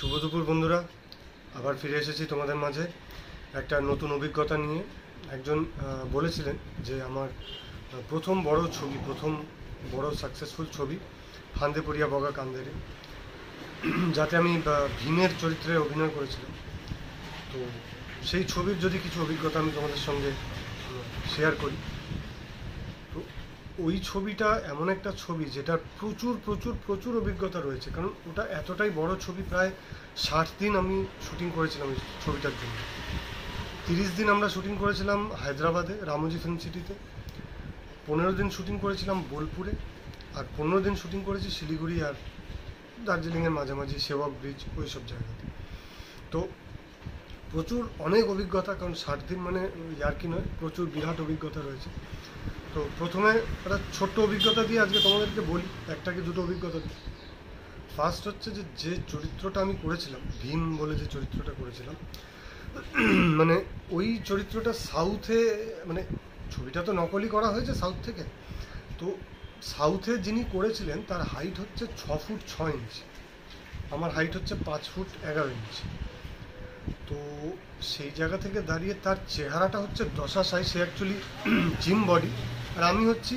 শুভ দুপুর বন্ধুরা, আবার ফিরে এসেছি তোমাদের মাঝে একটা নতুন অভিজ্ঞতা নিয়ে। একজন বলেছিলেন যে আমার প্রথম বড় সাকসেসফুল ছবি হান্দে পড়িয়া বগা কান্দেরে, যাতে আমি ভীমের চরিত্রে অভিনয় করেছিলাম। তো সেই ছবির যদি কিছু অভিজ্ঞতা আমি তোমাদের সঙ্গে শেয়ার করি। তো ওই ছবিটা এমন একটা ছবি যেটার প্রচুর প্রচুর প্রচুর অভিজ্ঞতা রয়েছে, কারণ ওটা এতটাই বড় ছবি। প্রায় 60 দিন আমি শুটিং করেছিলাম ওই ছবিটার জন্য। 30 দিন আমরা শুটিং করেছিলাম হায়দ্রাবাদে রামোজি ফিল্ম সিটিতে, 15 দিন শুটিং করেছিলাম বোলপুরে, আর 15 দিন শুটিং করেছি শিলিগুড়ি আর দার্জিলিংয়ের মাঝামাঝি সেবক ব্রিজ ওই সব জায়গাতে। তো প্রচুর অনেক অভিজ্ঞতা, কারণ 60 দিন মানে ইয়ার্কি নয়, প্রচুর বিরাট অভিজ্ঞতা রয়েছে। তো প্রথমে একটা ছোট্ট অভিজ্ঞতা দিয়ে আজকে তোমাদেরকে বলি, একটা কি দুটো অভিজ্ঞতা দিই। ফার্স্ট হচ্ছে যে চরিত্রটা আমি করেছিলাম, ভীম বলে যে চরিত্রটা করেছিলাম, মানে ওই চরিত্রটা সাউথে, মানে ছবিটা তো নকলই করা হয়েছে সাউথ থেকে। তো সাউথে যিনি করেছিলেন তার হাইট হচ্ছে 6 ফুট 6 ইঞ্চি, আমার হাইট হচ্ছে 5 ফুট 11 ইঞ্চি। তো সেই জায়গা থেকে দাঁড়িয়ে তার চেহারাটা হচ্ছে দশাশাই। সে অ্যাকচুয়ালি জিম বডি, আর আমি হচ্ছি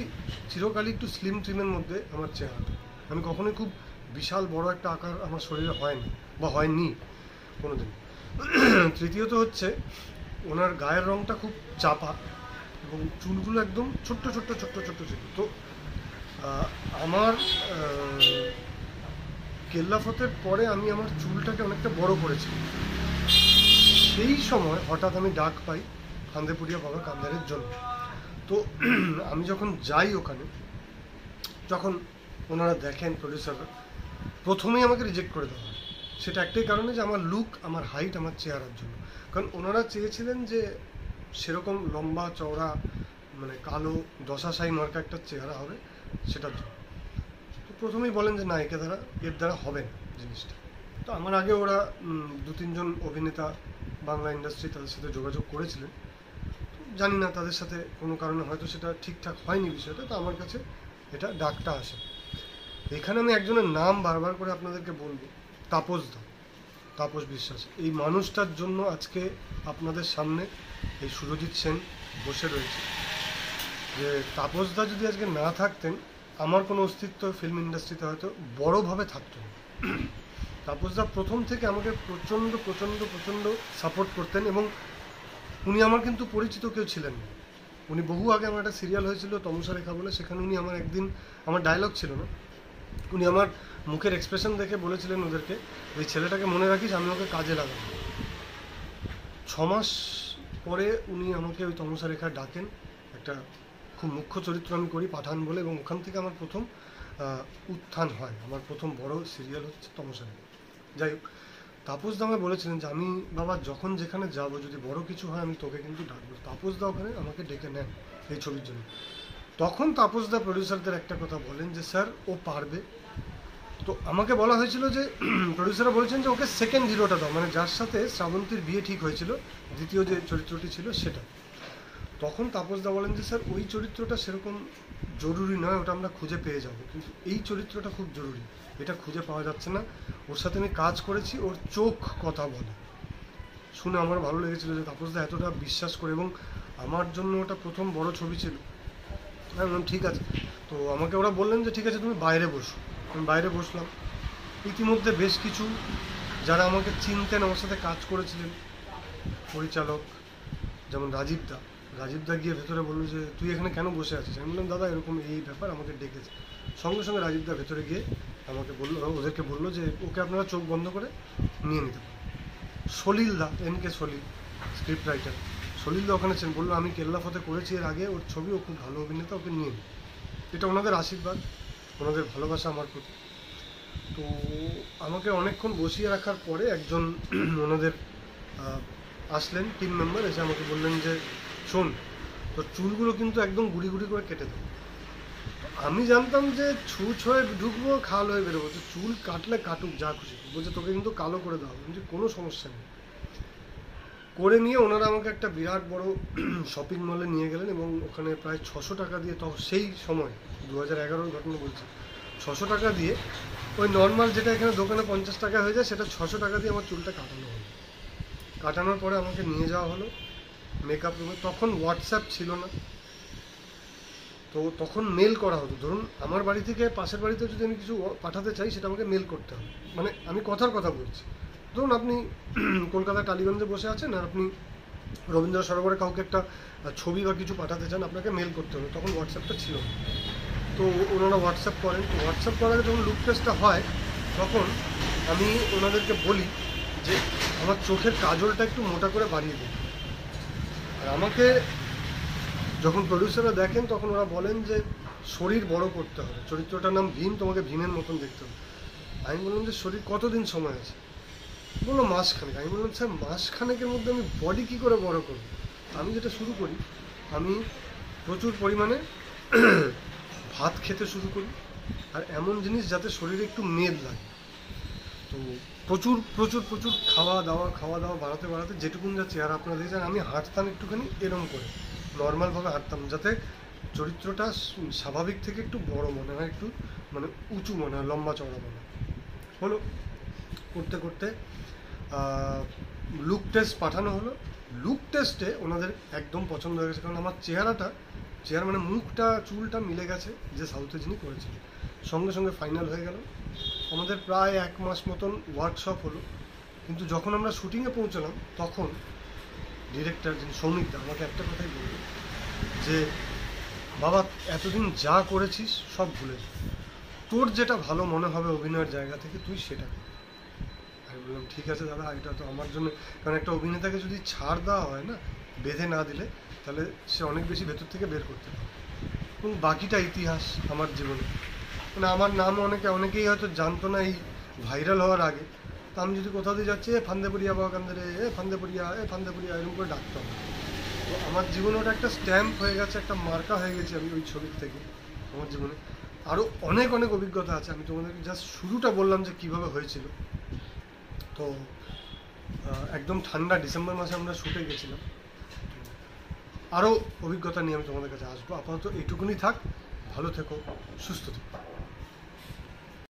চিরকালই একটু স্লিম ট্রিমের মধ্যে আমার চেহারাটা। আমি কখনোই খুব বিশাল বড় একটা আকার আমার শরীরে হয়নি বা হয়নি কোনোদিন। তৃতীয়ত হচ্ছে ওনার গায়ের রঙটা খুব চাপা এবং চুলগুলো একদম ছোট্ট ছোট্ট ছোট্ট ছোট্ট ছিল। তো আমার কেল্লা ফতের পরে আমি আমার চুলটাকে অনেকটা বড় করেছি। সেই সময় হঠাৎ আমি ডাক পাই হান্দে পড়িয়া বগা কান্দারের জন্য। তো আমি যখন যাই ওখানে, যখন ওনারা দেখেন প্রডিউসাররা, প্রথমেই আমাকে রিজেক্ট করে দেওয়া হয়। সেটা একটাই কারণে যে আমার লুক, আমার হাইট, আমার চেহারার জন্য। কারণ ওনারা চেয়েছিলেন যে সেরকম লম্বা চওড়া, মানে কালো দশাশাই মার্কা একটা চেহারা হবে, সেটার জন্য। তো প্রথমেই বলেন যে না, এর দ্বারা হবে না জিনিসটা। তো আমার আগে ওরা 2-3 জন অভিনেতা বাংলা ইন্ডাস্ট্রি তাদের সাথে যোগাযোগ করেছিলেন। জানি না তাদের সাথে কোনো কারণে হয়তো সেটা ঠিকঠাক হয়নি বিষয়টা। তো আমার কাছে এটা ডাকটা আসে। এখানে আমি একজনের নাম বারবার করে আপনাদেরকে বলবো, তাপস বিশ্বাস। এই মানুষটার জন্য আজকে আপনাদের সামনে এই সুরজিৎ সেন বসে রয়েছে। যে তাপসদা যদি আজকে না থাকতেন, আমার কোনো অস্তিত্ব ফিল্ম ইন্ডাস্ট্রিতে হয়তো বড়োভাবে থাকতো না। তাপসদা প্রথম থেকে আমাকে প্রচণ্ড প্রচণ্ড প্রচণ্ড সাপোর্ট করতেন, এবং উনি আমার কিন্তু পরিচিত কেউ ছিলেন না। উনি বহু আগে, আমার একটা সিরিয়াল হয়েছিল তমসা রেখা বলে, সেখানে উনি আমার একদিন, আমার ডায়লগ ছিল না, উনি আমার মুখের এক্সপ্রেশন দেখে বলেছিলেন ওদেরকে, এই ছেলেটাকে মনে রাখিস, আমি ওকে কাজে লাগাবো। 6 মাস পরে উনি আমাকে ওই তমসা রেখা ডাকেন। একটা খুব মুখ্য চরিত্র আমি করি পাঠান বলে, এবং ওখান থেকে আমার প্রথম উত্থান হয়। আমার প্রথম বড় সিরিয়াল হচ্ছে তমসা রেখা। যাই হোক, তাপসদা আমাকে বলেছিলেন যে আমি বাবা যখন যেখানে যাব, যদি বড় কিছু হয় আমি তোকে কিন্তু ডাকবো। তাপসদা ওখানে আমাকে ডেকে নেন এই ছবির জন্য। তখন তাপসদা প্রডিউসারদের একটা কথা বলেন যে স্যার ও পারবে। তো আমাকে বলা হয়েছিল যে প্রডিউসাররা বলেছেন যে ওকে সেকেন্ড হিরোটা দাও, মানে যার সাথে শ্রাবন্তীর বিয়ে ঠিক হয়েছিল, দ্বিতীয় যে চরিত্রটি ছিল সেটা। তখন তাপসদা বলেন যে স্যার ওই চরিত্রটা সেরকম জরুরি নয়, ওটা আমরা খুঁজে পেয়ে যাব, কিন্তু এই চরিত্রটা খুব জরুরি, এটা খুঁজে পাওয়া যাচ্ছে না। ওর সাথে আমি কাজ করেছি, ওর চোখ কথা বলে। শুনে আমার ভালো লেগেছিলো যে তাপসদা এতটা বিশ্বাস করে, এবং আমার জন্য ওটা প্রথম বড় ছবি ছিল। আমি বললাম ঠিক আছে। তো আমাকে ওরা বললেন যে ঠিক আছে তুমি বাইরে বসো। আমি বাইরে বসলাম। ইতিমধ্যে বেশ কিছু যারা আমাকে চিনতেন, আমার সাথে কাজ করেছিলেন, পরিচালক যেমন রাজীবদা গিয়ে ভেতরে বললো যে তুই এখানে কেন বসে আছিস। আমি বললাম দাদা এরকম এই ব্যাপার, আমাকে ডেকেছে। সঙ্গে সঙ্গে রাজীবদা ভেতরে গিয়ে আমাকে বললো, ওদেরকে বললো যে ওকে আপনারা চোখ বন্ধ করে নিয়ে নিতে পারেন। সলিলদা, এনকে সলিল, স্ক্রিপ্ট রাইটার, সলিলদা ওখানে ছিলেন। বললো আমি কেল্লা ফতে করেছি এর আগে ওর ছবি, ও খুব ভালো অভিনেতা, ওকে নিয়ে নিই। এটা ওনাদের আশীর্বাদ, ওনাদের ভালোবাসা আমার প্রতি। তো আমাকে অনেকক্ষণ বসিয়ে রাখার পরে একজন ওনাদের আসলেন টিম মেম্বার, এসে আমাকে বললেন যে শোন, তোর চুলগুলো কিন্তু একদম গুড়ি গুড়ি করে কেটে দেবো। আমি জানতাম যে ছুঁচ হয়ে ঢুকবো, খাল হয়ে বেরোবো, তো চুল কাটলে কাটুক, যা খুশি। বলছে তোকে কিন্তু কালো করে দেওয়া হবে। কোনো সমস্যা নেই। করে নিয়ে ওনারা আমাকে একটা বিরাট বড় শপিং মলে নিয়ে গেলেন, এবং ওখানে প্রায় 600 টাকা দিয়ে, তো সেই সময় 2011-র ঘটনা বলছি, 600 টাকা দিয়ে, ওই নর্মাল যেটা এখানে দোকানে 50 টাকা হয়ে যায় সেটা 600 টাকা দিয়ে আমার চুলটা কাটানো হলো। কাটানোর পরে আমাকে নিয়ে যাওয়া হলো মেকআপ রুমে। তখন হোয়াটসঅ্যাপ ছিল না, তো তখন মেল করা হতো। ধরুন আমার বাড়ি থেকে পাশের বাড়িতে যদি আমি কিছু পাঠাতে চাই সেটা আমাকে মেল করতে হবে। মানে আমি কথার কথা বলছি, ধরুন আপনি কলকাতা টালিগঞ্জে বসে আছেন আর আপনি রবীন্দ্র সরোবরে কাউকে একটা ছবি বা কিছু পাঠাতে চান, আপনাকে মেল করতে হবে। তখন হোয়াটসঅ্যাপটা ছিল না, তো ওনারা হোয়াটসঅ্যাপ করেন। তো হোয়াটসঅ্যাপ করার আগে যখন লুক টেস্টটা হয় তখন আমি ওনাদেরকে বলি যে আমার চোখের কাজলটা একটু মোটা করে বাড়িয়ে দিন। আর আমাকে যখন প্রডিউসাররা দেখেন তখন ওরা বলেন যে শরীর বড় করতে হবে, চরিত্রটার নাম ভীম, তোমাকে ভীমের মতন দেখতে হবে। আমি বললাম যে শরীর কতদিন সময় আছে? বললো মাসখানেক। আমি বললাম স্যার মাসখানেকের মধ্যে আমি বডি কী করে বড় করব? আমি যেটা শুরু করি, আমি প্রচুর পরিমাণে ভাত খেতে শুরু করি, আর এমন জিনিস যাতে শরীরে একটু মেদ লাগে। তো প্রচুর প্রচুর প্রচুর খাওয়া দাওয়া বাড়াতে বাড়াতে যেটুকুন যা চেহারা আপনারা দেখছেন, আমি হাঁটতাম একটুখানি এরম করে, নর্মালভাবে হাঁটতাম, যাতে চরিত্রটা স্বাভাবিক থেকে একটু বড় মনে হয়, একটু মানে উঁচু মনে হয়, লম্বা চওড়া মনে হয়। হলো, করতে করতে লুক টেস্ট পাঠানো হলো। লুক টেস্টে ওনাদের একদম পছন্দ হয়ে গেছে, কারণ আমার চেহারা মানে মুখটা চুলটা মিলে গেছে যে সাউথে যিনি করেছিলেন। সঙ্গে সঙ্গে ফাইনাল হয়ে গেল। আমাদের প্রায় 1 মাস মতন ওয়ার্কশপ হলো, কিন্তু যখন আমরা শুটিংয়ে পৌঁছলাম তখন ডিরেক্টর যিনি সৌমিক দা আমাকে একটা কথাই বলল যে বাবা এতদিন যা করেছিস সব ভুলে যা, তোর যেটা ভালো মনে হবে অভিনয়ের জায়গা থেকে তুই সেটা কর। আমি বললাম ঠিক আছে দাদা, এটা তো আমার জন্য, কারণ একটা অভিনেতাকে যদি ছাড় দেওয়া হয় না, বেঁধে না দিলে, তাহলে সে অনেক বেশি ভেতর থেকে বের করতে পারে। এবং বাকিটা ইতিহাস আমার জীবনে। মানে আমার নাম অনেকেই হয়তো জানতো না এই ভাইরাল হওয়ার আগে। তা আমি যদি কোথাও দিয়ে যাচ্ছি ফান্দেপুরিয়া বাগান্দারে, ফান্দেপুরিয়া এরকম করে ডাকতাম। তো আমার জীবনে ওটা একটা স্ট্যাম্প হয়ে গেছে, একটা মার্কা হয়ে গেছে আমি ওই ছবির থেকে। আমার জীবনে আরও অনেক অনেক অভিজ্ঞতা আছে, আমি তোমাদেরকে জাস্ট শুরুটা বললাম যে কীভাবে হয়েছিল। তো একদম ঠান্ডা ডিসেম্বর মাসে আমরা শুটে গেছিলাম। আরও অভিজ্ঞতা নিয়ে আমি তোমাদের কাছে আসবো। আপাতত এইটুকুনি থাক, ভালো থেকো, সুস্থ থেকো।